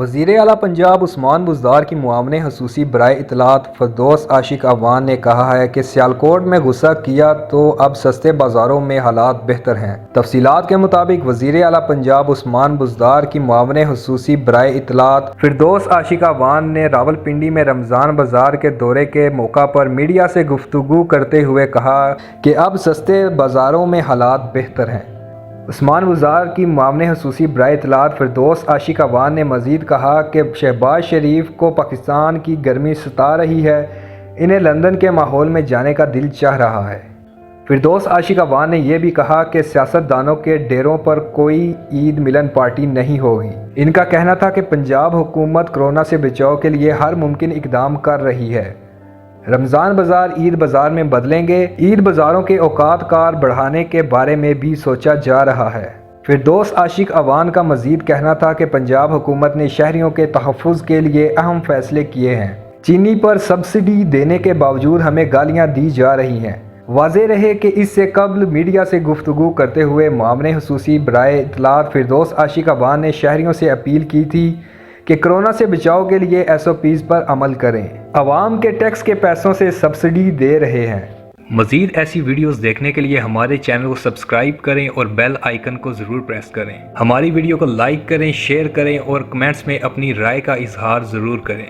وزیر اعلیٰ پنجاب عثمان بزدار کی معاون خصوصی برائے اطلاعات فردوس عاشق اعوان نے کہا ہے کہ سیالکوٹ میں غصہ کیا تو اب سستے بازاروں میں حالات بہتر ہیں۔ تفصیلات کے مطابق وزیر اعلیٰ پنجاب عثمان بزدار کی معاون خصوصی برائے اطلاعات فردوس عاشق اعوان نے راولپنڈی میں رمضان بازار کے دورے کے موقع پر میڈیا سے گفتگو کرتے ہوئے کہا کہ اب سستے بازاروں میں حالات بہتر ہیں۔ عثمان بزدار کی معاون خصوصی برائے اطلاعات فردوس عاشق اعوان نے مزید کہا کہ شہباز شریف کو پاکستان کی گرمی ستا رہی ہے، انہیں لندن کے ماحول میں جانے کا دل چاہ رہا ہے۔ فردوس عاشق اعوان نے یہ بھی کہا کہ سیاستدانوں کے ڈیروں پر کوئی عید ملن پارٹی نہیں ہوگی۔ ان کا کہنا تھا کہ پنجاب حکومت کورونا سے بچاؤ کے لیے ہر ممکن اقدام کر رہی ہے۔ رمضان بازار عید بازار میں بدلیں گے، عید بازاروں کے اوقات کار بڑھانے کے بارے میں بھی سوچا جا رہا ہے۔ فردوس عاشق اعوان کا مزید کہنا تھا کہ پنجاب حکومت نے شہریوں کے تحفظ کے لیے اہم فیصلے کیے ہیں۔ چینی پر سبسڈی دینے کے باوجود ہمیں گالیاں دی جا رہی ہیں۔ واضح رہے کہ اس سے قبل میڈیا سے گفتگو کرتے ہوئے معاون خصوصی برائے اطلاعات فردوس عاشق اعوان نے شہریوں سے اپیل کی تھی کہ کورونا سے بچاؤ کے لیے SOPs پر عمل کریں۔ عوام کے ٹیکس کے پیسوں سے سبسڈی دے رہے ہیں۔ مزید ایسی ویڈیوز دیکھنے کے لیے ہمارے چینل کو سبسکرائب کریں اور بیل آئیکن کو ضرور پریس کریں۔ ہماری ویڈیو کو لائک کریں، شیئر کریں اور کمنٹس میں اپنی رائے کا اظہار ضرور کریں۔